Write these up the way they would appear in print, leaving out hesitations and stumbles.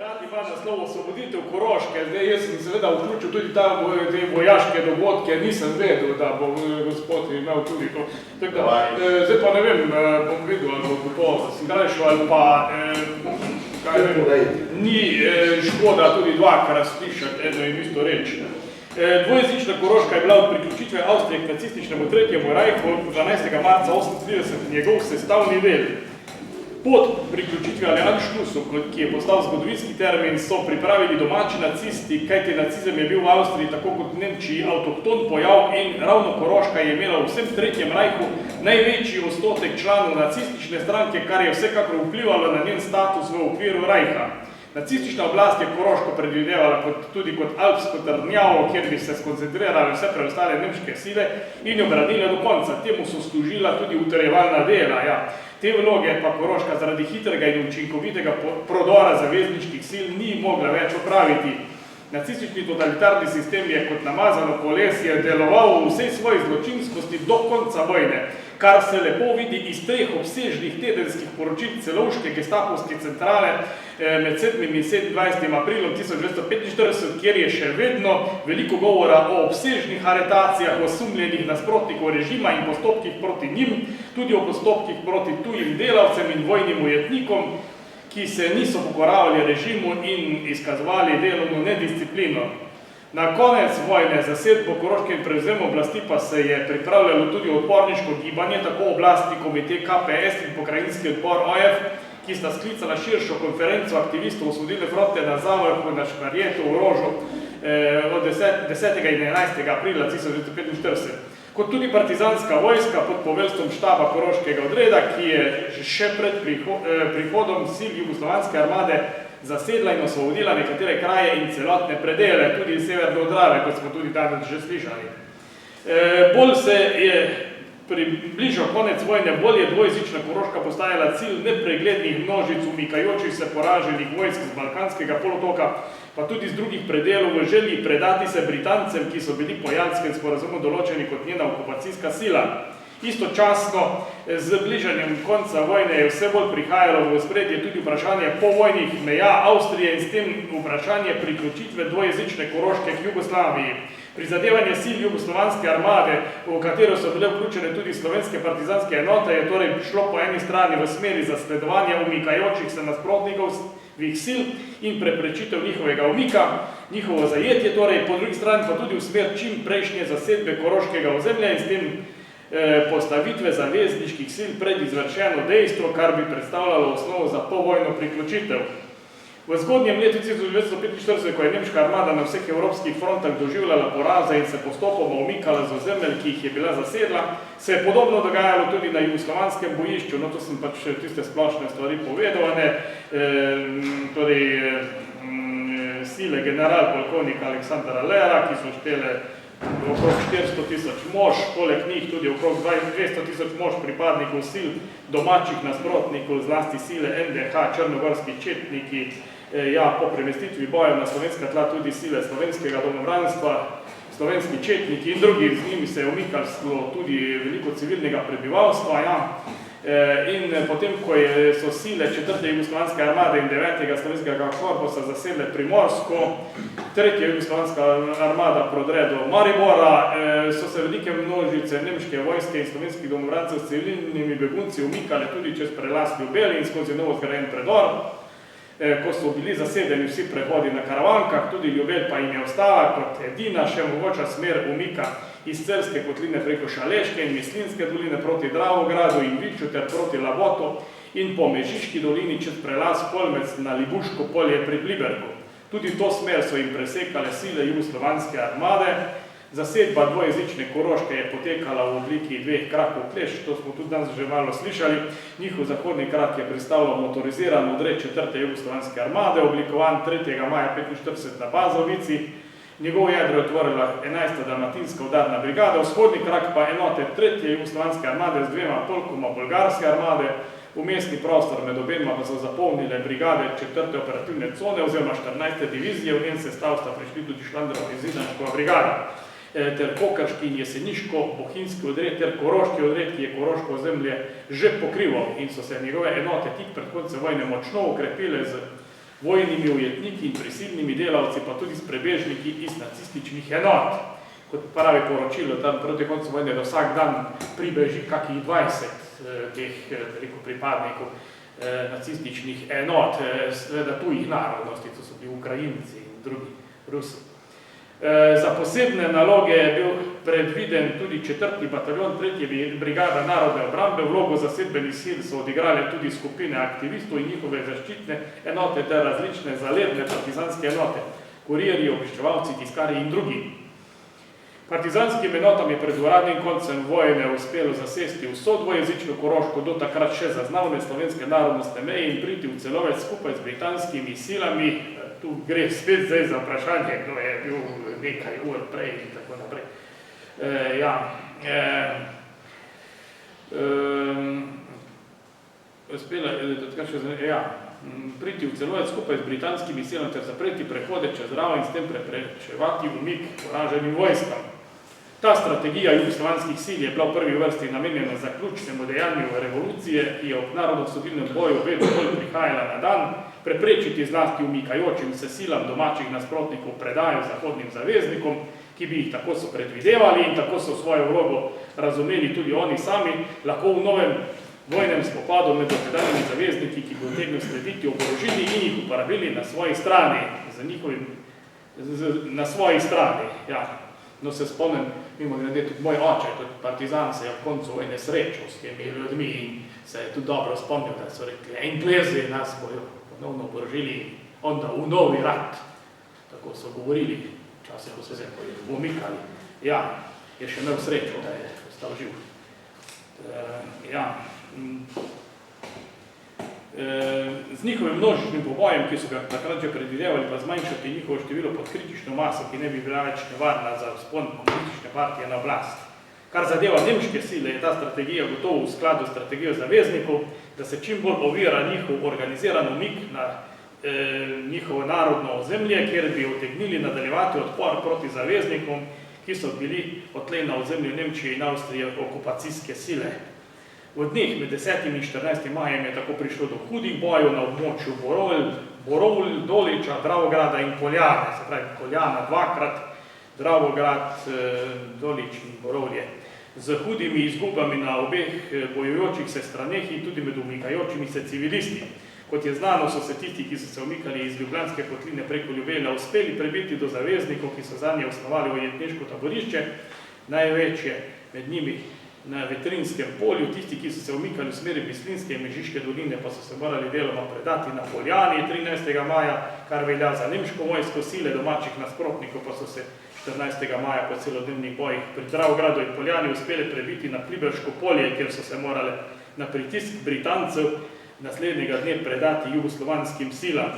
Rad ima naslov Osvoboditev Koroške. Zdaj, jaz sem seveda vključil tudi ta vojaške dogodke, nisem vedel, da bo gospod imel tudi to. Zdaj pa ne vem, bom videl, ali bo to skrajšal ali pa ni škoda tudi dvakrat slišati eno in isto reč. Dvojezična Koroška je bila od priključitve Avstrije k nacističnemu Tretjemu rajhu 12. marca 1938 njegov sestavni del. Pod priključitvijo ali Anschlussu, ki je postal zgodovinski termin, so pripravili domači nacisti, kajti nacizem je bil v Avstriji, tako kot v Nemčiji, avtohton pojav in ravno Koroška je imela v vsem Tretjem rajhu največji odstotek članov nacistične stranke, kar je vsekakor vplivalo na njen status v okviru rajha. Nacistična oblast je Koroško predvidevala tudi kot alpsko trdnjavo, kjer bi se skoncentrirale vse preostale nemške sile in jo branile do konca. Temu so služila tudi utrjevalna dela. Ja. Te vloge pa Koroška zaradi hitrega in učinkovitega prodora zavezniških sil ni mogla več opraviti. Nacistični totalitarni sistem je kot namazano kolesje deloval v vsej svoji zločinskosti do konca vojne, kar se lepo vidi iz treh obsežnih tedenskih poročil celovške gestapovske centrale med 7. in 27. aprilom 1945, kjer je še vedno veliko govora o obsežnih aretacijah osumljenih nasprotnikov režima in postopkih proti njim, tudi o postopkih proti tujim delavcem in vojnim ujetnikom, ki se niso pokoravali režimu in izkazovali delovno nedisciplino. Na konec vojne zasedbo Koroške in prevzem oblasti pa se je pripravljalo tudi odporniško gibanje, tako oblastni komite KPS in pokrajinski odbor OF, ki sta sklicala širšo konferenco aktivistov Osvobodilne fronte na Zavrhu na Šmarjetu v Rožu od 10. in 11. aprila 1945. Kot tudi partizanska vojska pod poveljstvom štaba Koroškega odreda, ki je še pred prihodom sil Jugoslovanske armade zasedla in osvobodila nekatere kraje in celotne predele, tudi severno od Drave, kot smo tudi danes že slišali. Bolj se je približal konec vojne, bolj je dvojezična Koroška postajala cilj nepreglednih množic umikajočih se poraženih vojsk z Balkanskega polotoka, pa tudi z drugih predelov v želji predati se Britancem, ki so bili po Jalskem sporazumu določeni kot njena okupacijska sila. Istočasno z bližanjem konca vojne je vse bolj prihajalo v ospredje tudi vprašanje povojnih meja Avstrije in s tem vprašanje priključitve dvojezične Koroške k Jugoslaviji. Prizadevanje sil Jugoslovanske armade, v katero so bile vključene tudi slovenske partizanske enote, je torej šlo po eni strani v smeri zasledovanja umikajočih se nasprotnikov sil in preprečitev njihovega umika, njihovo zajetje, torej po drugi strani pa tudi v smer čim prejšnje zasedbe Koroškega ozemlja in s tem postavitve zavezniških sil pred izvršeno dejstvo, kar bi predstavljalo osnovo za povojno priključitev. V zgodnjem letu 1945, ko je nemška armada na vseh evropskih frontah doživljala poraze in se postopoma umikala z ozemelj, ki jih je bila zasedla, se je podobno dogajalo tudi na jugoslovanskem bojišču. No, to sem pač tiste splošne stvari povedovane. Sile general-polkovnika Aleksandra Lera, ki so štele okrog 400.000 mož, poleg njih tudi okrog 200.000 mož pripadnikov sil domačih nasprotnikov, zlasti sile NDH, črnogorski četniki, po premestitvi bojev na slovenska tla tudi sile slovenskega domobranstva, slovenski četniki in drugi, z njimi se je umikalo tudi veliko civilnega prebivalstva. In potem, ko so sile 4. jugoslovanske armade in 9. slovenskega korpusa zasedle Primorsko, 3. jugoslovanska armada prodre do Maribora, so se velike množice nemške vojske in slovenskih domobrancev s civilnimi begunci umikale tudi čez prelaz Ljubelj in skozi novo zgrajen predor. Ko so bili zasedeni vsi prehodi na karavankah, tudi Ljubelj pa jim je ostala kot edina še mogoča smer umika iz Celjske kotline preko Šaleške in Mislinske doline proti Dravogradu in Viču ter proti Labotu in po Mežiški dolini čez prelaz Kolmec na Libuško polje pri Plibergu. Tudi to smer so jim presekale sile Jugoslovanske armade. Zasedba dvojezične Koroške je potekala v obliki dveh krakov Kleš, to smo tudi danes že malo slišali. Njihov zahodni krak je predstavljal motoriziran odred 4. jugoslovanske armade, oblikovan 3. maja 1945 na Bazovici. Njegov jedro je otvorila 11. dalmatinska udarna brigada, vzhodni krak pa enote 3. jugoslovanske armade z dvema polkoma bolgarske armade. Vmesni prostor med obema pa so zapolnile brigade 4. operativne cone oziroma 14. divizije, v njen sestav sta prišli tudi Šlandrova in Zidanškova brigada, ter Kokrški in Jeseniško-Bohinjski odred ter Koroški odred, ki je Koroško ozemlje že pokrival in so se njegove enote tik pred koncem vojne močno ukrepile z vojnimi ujetniki in prisilnimi delavci, pa tudi s prebežniki iz nacističnih enot. Kot pravi poročilo, tam proti koncu vojne, da vsak dan pribeži kakih 20 teh pripadnikov nacističnih enot, seveda tujih narodnosti, to so bili Ukrajinci in drugi Rusi. Za posebne naloge je bil predviden tudi 4. bataljon 3. brigada narodne obrambe. Vlogo zasedbenih sil so odigrale tudi skupine aktivistov in njihove zaščitne enote ter različne zaledne partizanske enote, kurirji, obveščevalci, tiskarji in drugi. Partizanskim enotam je pred uradnim koncem vojne uspelo zasesti vso dvojezično Koroško, do takrat še zaznavne slovenske narodnostne meje in priti v Celovec skupaj z britanskimi silami. Tu gre spet zdaj za vprašanje, kdo je bil nekaj ur prej in tako naprej. Priti v Celovec skupaj z britanskimi silami ter zapreti prehode čez Dravo in s tem preprečevati umik poraženim vojskam. Ta strategija jugoslovanskih sil je bila v prvi vrsti namenjena zaključnemu dejanju revolucije, ki je ob narodnoosvobodilnem boju vedno bolj prihajala na dan, preprečiti zlasti umikajočim se silam domačih nasprotnikov predajo zahodnim zaveznikom, ki bi jih tako so predvidevali in tako so svojo vlogo razumeli tudi oni sami, lahko v novem vojnem spopadu med dotedanjimi zavezniki, ki bi utegnili slediti, oborožili in jih uporabili na svoji strani, No, se spomnim, mimo grede, tudi moj oče, kot partizan, se je v koncu vojne srečal s temi ljudmi in se je tudi dobro spomnil, da so rekli, Englezi nas bojo ponovno oborožili, onda v novi rat. Tako so govorili, čase, ko so se umikali. Ja, je še imel srečo, da je ostal živ. Z njihovim množičnim pobojem, ki so ga takrat že predvidevali, pa zmanjšati njihovo število pod kritično maso, ki ne bi bila več nevarna za vzpon komunistične partije na oblast. Kar zadeva nemške sile, je ta strategija gotovo v skladu s strategijo zaveznikov, da se čim bolj ovira njihov organiziran umik na njihovo narodno ozemlje, kjer bi utegnili nadaljevati odpor proti zaveznikom, ki so bili odtlej na ozemlju Nemčije in Avstrije okupacijske sile. V dneh med 10. in 14. majem je tako prišlo do hudih bojev na območju Borovl, Doliča, Dravograda in Poljane, se pravi Poljana dvakrat, Dravograd, Dolič in Borovlje. Z hudimi izgubami na obeh bojujočih se straneh in tudi med umikajočimi se civilisti. Kot je znano, so se tisti, ki so se umikali iz Ljubljanske kotline preko Ljubelja, uspeli prebiti do zaveznikov, ki so zanje osnovali ujetniško taborišče, največje med njimi na Vetrinskem polju, tisti, ki so se umikali v smeri Mislinske in Mežiške doline, pa so se morali deloma predati na Poljani 13. maja, kar velja za nemško vojsko, sile domačih nasprotnikov pa so se 14. maja po celodnevnih bojih pri Dravogradu in Poljani uspeli prebiti na Pliberško polje, kjer so se morali na pritisk Britancev naslednjega dne predati jugoslovanskim silam.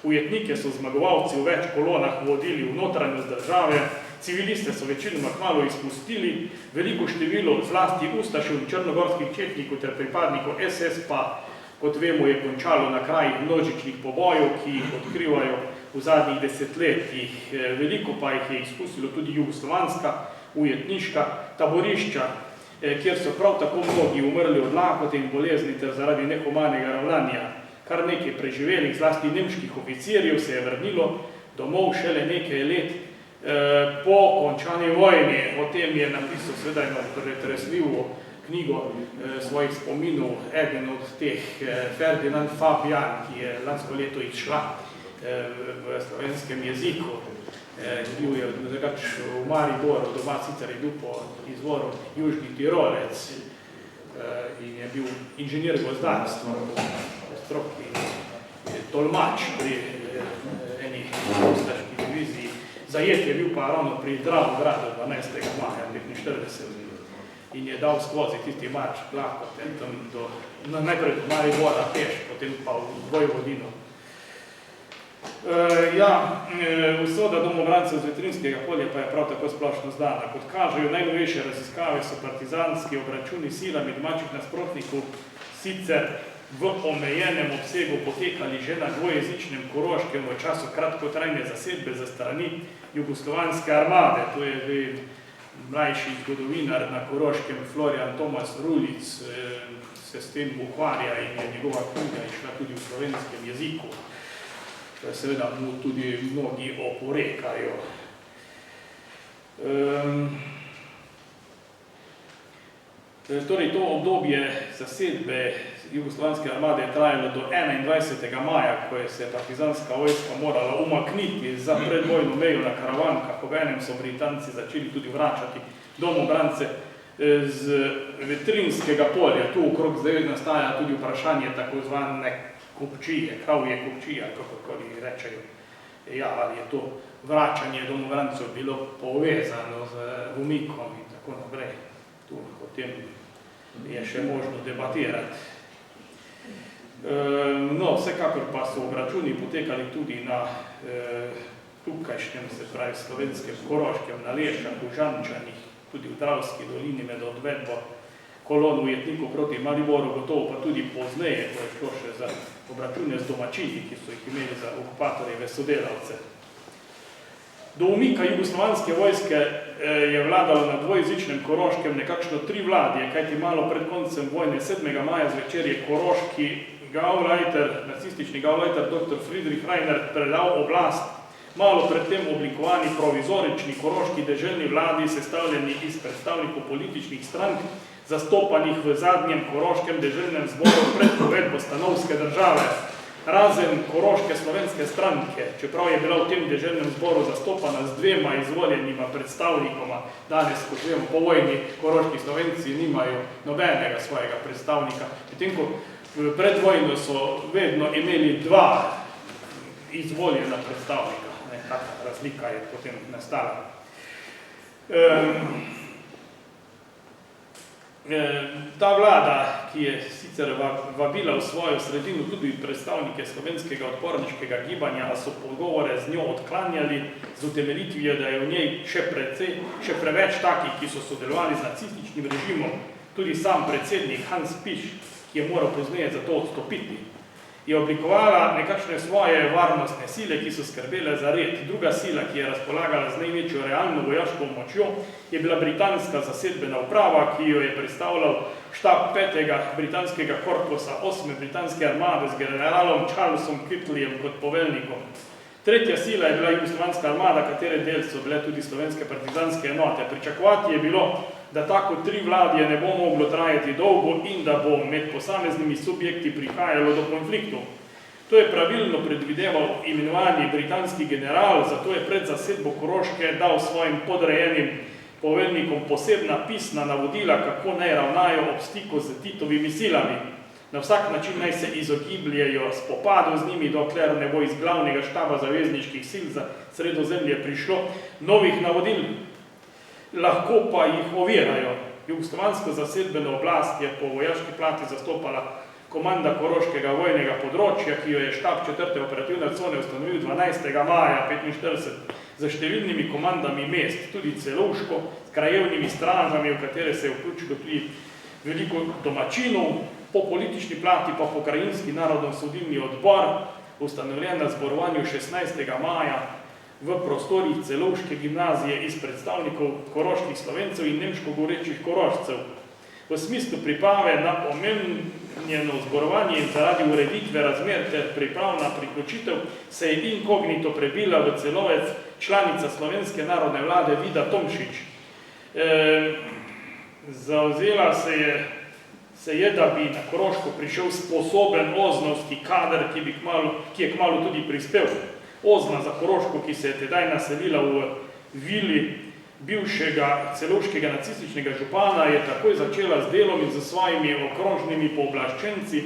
Ujetnike so zmagovalci v več kolonah vodili v notranjost države, civiliste so večinoma kmalu izpustili, veliko število zlasti ustašev in črnogorskih četnikov ter pripadnikov SS pa, kot vemo, je končalo na krajih množičnih pobojev, ki jih odkrivajo v zadnjih desetletjih. Veliko pa jih je izpustilo tudi jugoslovanska, ujetniška taborišča, kjer so prav tako mnogi umrli od lakote in bolezni ter zaradi nehumanega ravnanja. Kar nekaj preživelih, zlasti nemških oficirjev, se je vrnilo domov šele nekaj let po končani vojni. O tem je napisal seveda eno pretresljivo knjigo svojih spominov, eden od teh, Ferdinand Fabian, ki je lansko leto izšla v slovenskem jeziku. Bil je v Mariboru, doma sicer je bil po izvoru Južni Tirolec in je bil inženir gozdarstva, stroki tolmač pri eni ustaški diviziji. Zajet je bil pa ravno pri Dravogradu 12. maja 1945 in je dal skozi tisti marš lakote, najprej do Maribora peš, potem pa v Vojvodino. Usoda domobrancev z Vetrinskega polja pa je prav tako splošno znana. Kot kažejo najnovejše raziskave, so partizanski obračuni silami domačih nasprotnikov sicer v omejenem obsegu potekali že na dvojezičnem Koroškem v času kratkotrajne zasedbe za strani jugoslovanske armade. To je mlajši zgodovinar na Koroškem, Florian Tomas Rulic, se s tem ukvarja in je njegova knjiga išla tudi v slovenskem jeziku. seveda mu tudi mnogi oporekajo. Torej, to obdobje zasedbe jugoslovanske armade je trajalo do 21. maja, ko je se partizanska vojska morala umakniti za predvojno mejo na Karavankah. Obenem so Britanci začeli tudi vračati domobrance z Vetrinskega polja. Tu okrog zdaj nastaja tudi vprašanje tako zvane kupčije, kravje kupčije, kakokoli rečejo. Ja, ali je to vračanje domobrancev bilo povezano z umikom in tako naprej. Tu o tem je še možno debatirati. No, vsekakor pa so obračuni potekali tudi na tukajšnjem, se pravi slovenskem Koroškem, na Leščah, v Žančanih, tudi v Dravski dolini med odvedbo kolon ujetnikov proti Mariboru, gotovo pa tudi pozneje, ko je šlo še za obračune z domačini, ki so jih imeli za okupatorjeve sodelavce. Do umika jugoslovanske vojske je vladalo na dvojezičnem Koroškem nekakšno 3 vladje, kajti malo pred koncem vojne 7. maja zvečer je koroški Gauleiter, nacistični Gauleiter dr. Friedrich Reiner predal oblast malo predtem oblikovani provizorični koroški deželni vladi, sestavljeni iz predstavnikov političnih strank, zastopanih v zadnjem koroškem deželnem zboru pred uvedbo stanovske države. Razen koroške slovenske stranke, čeprav je bila v tem deželnem zboru zastopana z 2 izvoljenima predstavnikoma, danes, kot vemo, po vojni koroški Slovenci nimajo nobenega svojega predstavnika. Medtem ko pred vojno so vedno imeli 2 izvoljena predstavnika. Taka razlika je potem nastala. Ta vlada, ki je sicer vabila v svojo sredino tudi predstavnike slovenskega odporniškega gibanja, a so pogovore z njo odklanjali z utemeljitvijo, da je v njej še preveč takih, ki so sodelovali z nacističnim režimom. Tudi sam predsednik Hans Piš, ki je moral pozneje za to odstopiti, je oblikovala nekakšne svoje varnostne sile, ki so skrbele za red. Druga sila, ki je razpolagala z največjo realno vojaško močjo, je bila britanska zasedbena uprava, ki jo je predstavljal štab 5. britanskega korpusa 8. britanske armade z generalom Charlesom Kirtlejem kot poveljnikom. Tretja sila je bila jugoslovanska armada, katere del so bile tudi slovenske partizanske enote. Pričakovati je bilo, da tako 3 vladje ne bo moglo trajati dolgo in da bo med posameznimi subjekti prihajalo do konfliktov. To je pravilno predvideval imenovani britanski general, zato je pred zasedbo Koroške dal svojim podrejenim poveljnikom posebna pisna navodila, kako naj ravnajo ob stiku z Titovimi silami. Na vsak način naj se izogibljajo spopadu z njimi, dokler ne bo iz glavnega štaba zavezniških sil za Sredozemlje prišlo novih navodil. Lahko pa jih ovirajo. Jugoslovansko zasedbeno oblast je po vojaški plati zastopala komanda Koroškega vojnega področja, ki jo je štab 4. operativne cone ustanovil 12. maja 1945 za številnimi komandami mest, tudi Celovško, s krajevnimi stražami, v katere se je vključilo tudi veliko domačinov, po politični plati pa pokrajinski narodno-sodilni odbor, ustanovljen na zborovanju 16. maja v prostorih Celovške gimnazije iz predstavnikov koroških Slovencev in nemško govorečih Korošcev. V smislu priprave na omenjeno zborovanje in zaradi ureditve razmer ter priprav na priključitev se je inkognito prebila v Celovec članica slovenske narodne vlade Vida Tomšič. Zauzela se je, da bi na Koroško prišel sposoben oznovski kader, ki je kmalu tudi prispel. Ozna za Koroško, ki se je tedaj naselila v vili bivšega celovškega nacističnega župana, je takoj začela z delom in z svojimi okrožnimi pooblaščenci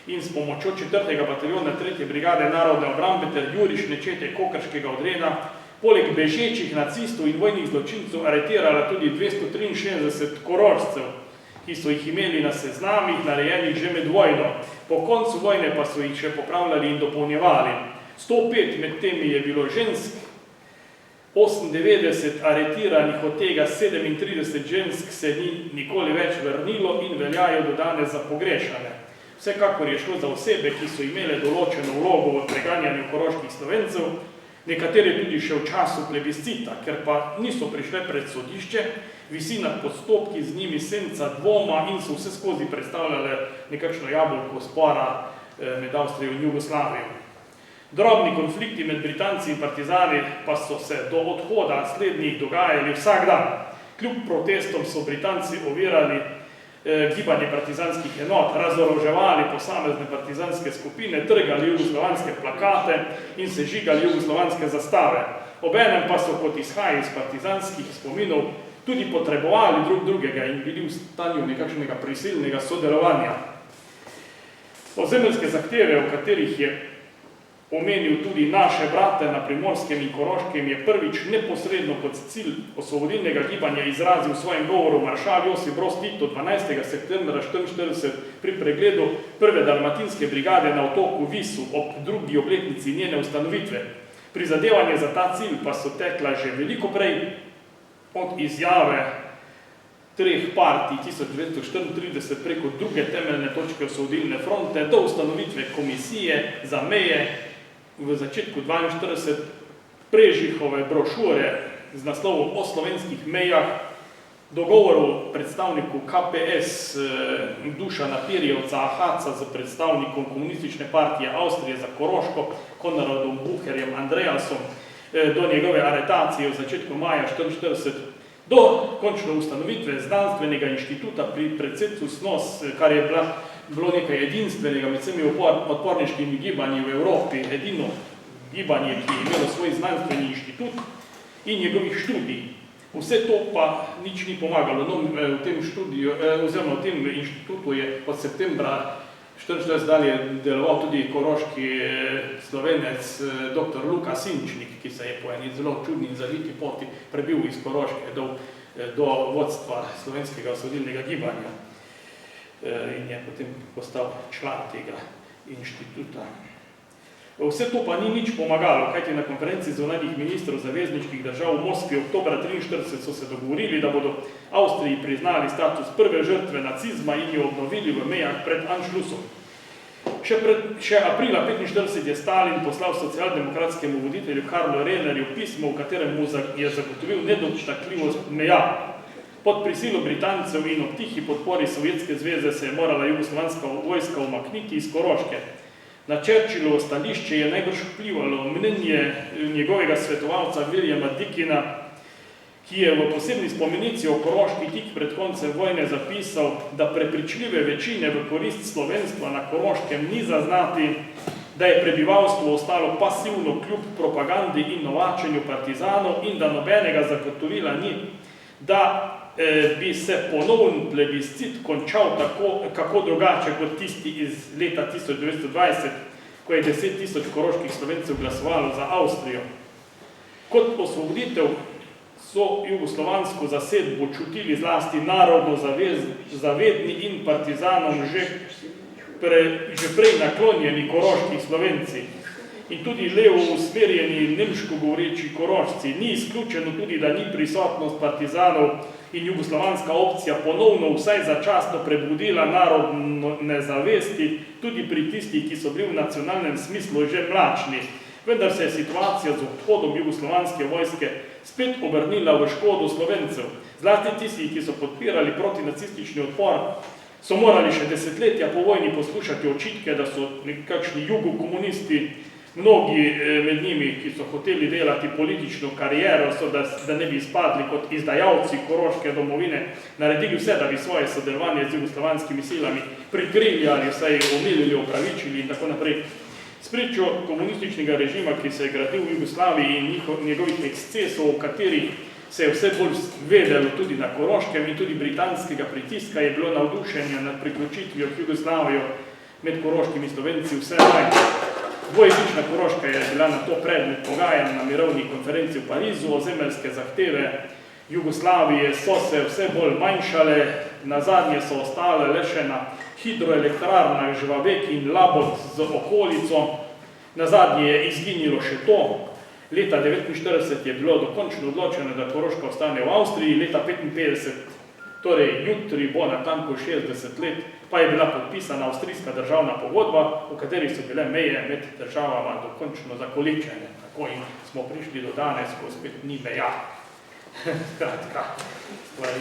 in s pomočjo 4. bataljona 3. brigade narodne obrambe ter jurišne čete Kokrškega odreda, poleg bežečih nacistov in vojnih zločincev aretirala tudi 263 Korošcev, ki so jih imeli na seznamih, narejenih že med vojno. Po koncu vojne pa so jih še popravljali in dopolnjevali. 105 med temi je bilo žensk, 98 aretiranih, od tega 37 žensk se ni nikoli več vrnilo in veljajo do danes za pogrešane. Vsekakor je šlo za osebe, ki so imele določeno vlogo v preganjanju koroških Slovencev, nekatere tudi še v času plebiscita, ker pa niso prišle pred sodišče, visi nad postopki z njimi senca dvoma in so vse skozi predstavljale nekakšno jabolko spora med Avstrijo in Jugoslavijo. Drobni konflikti med Britanci in partizani pa so se do odhoda slednjih dogajali vsak dan. Kljub protestom so Britanci ovirali gibanje partizanskih enot, razoroževali posamezne partizanske skupine, trgali jugoslovanske plakate in sežigali jugoslovanske zastave. Obenem pa so, kot izhaja iz partizanskih spominov, tudi potrebovali drug drugega in bili v stanju nekakšnega prisilnega sodelovanja. Ozemeljske zahteve, v katerih je omenil tudi naše brate na Primorskem in Koroškem, je prvič neposredno kot cilj osvobodilnega gibanja izrazil v svojem govoru maršal Josip Broz Tito 12. septembra 1944 pri pregledu prve dalmatinske brigade na otoku Visu ob drugi obletnici njene ustanovitve. Prizadevanje za ta cilj pa so tekla že veliko prej od izjave treh partij 1934 preko druge temeljne točke osvobodilne fronte do ustanovitve komisije za meje v začetku 1942, Prežihove brošure z naslovom o slovenskih mejah, dogovoru predstavniku KPS Dušana Pirjevca Ahaca z predstavnikom komunistične partije Avstrije za Koroško, Konradom Bucherjem Andreasom, do njegove aretacije v začetku maja 1944, do končno ustanovitve znanstvenega inštituta pri predsedstvu SNOS, kar je bilo nekaj edinstvenega med vsemi odporniškimi gibanji v Evropi, edino gibanje, ki je imelo svoj znanstveni inštitut in njegovih študij. Vse to pa nič ni pomagalo. No, v tem študiju, oziroma v tem inštitutu je od septembra 1944 dalje deloval tudi koroški slovenec dr. Luka Sinčnik, ki se je po eni zelo čudni in zaviti poti prebil iz Koroške do vodstva slovenskega osvobodilnega gibanja in je potem postal član tega inštituta. Vse to pa ni nič pomagalo, kajti na konferenci zunanjih ministrov zavezniških držav v Moskvi oktobra 1943 so se dogovorili, da bodo Avstriji priznali status prve žrtve nacizma in jo obnovili v mejah pred Anšlusom. Še aprila 1945 je Stalin poslal socialdemokratskemu voditelju Karlu Rennerju pismo, v katerem mu je zagotovil nedotakljivost meja. Pod prisilo Britancev in ob tihi podpori Sovjetske zveze se je morala jugoslovanska vojska umakniti iz Koroške. Na Churchillovo stališče je najbrž vplivalo mnenje njegovega svetovalca Williama Dickena, ki je v posebni spomenici o Koroški tik pred koncem vojne zapisal, da prepričljive večine v korist slovenstva na Koroškem ni zaznati, da je prebivalstvo ostalo pasivno kljub propagandi in novačenju partizanov in da nobenega zagotovila ni, da bi se ponovni plebiscit končal tako, kako drugače kot tisti iz leta 1920, ko je 10.000 koroških Slovencev glasovalo za Avstrijo. Kot osvoboditev so jugoslovansko zasedbo čutili zlasti narodno zavedni in partizanom že prej naklonjeni koroški Slovenci. In tudi levo usmerjeni nemško govoreči Korošci. Ni izključeno tudi, da ni prisotnost partizanov in jugoslovanska opcija ponovno vsaj začasno prebudila narodne zavesti, tudi pri tistih, ki so bili v nacionalnem smislu že mlačni. Vendar se je situacija z odhodom jugoslovanske vojske spet obrnila v škodo Slovencev. Zlasti tisti, ki so podpirali protinacistični odpor, so morali še desetletja po vojni poslušati očitke, da so nekakšni jugokomunisti, mnogi med njimi, ki so hoteli delati politično kariero, so da ne bi izpadli kot izdajalci koroške domovine, naredili vse, da bi svoje sodelovanje z jugoslovanskimi silami prikrili ali vsaj omilili, opravičili in tako naprej. Spričo komunističnega režima, ki se je gradil v Jugoslaviji in njegovih ekscesov, v katerih se je vse bolj vedelo tudi na Koroškem in tudi britanskega pritiska, je bilo navdušenje nad priključitvijo k Jugoslavijo med koroškimi Slovenci vse manj. Dvojezična Koroška je bila na to predmet pogajanj na mirovni konferenci v Parizu, ozemeljske zahteve Jugoslavije so se vse bolj manjšale, nazadnje so ostale le še na hidroelektrarnah Žvabek in Labot z okolico, nazadnje je izginilo še to. Leta 1949 je bilo dokončno odločeno, da Koroška ostane v Avstriji, leta 1955, torej jutri bo natanko 60 let, pa je bila podpisana avstrijska državna pogodba, v kateri so bile meje med državama dokončno zakoličene. Tako in smo prišli do danes, ko spet ni meja. Skratka, stvari.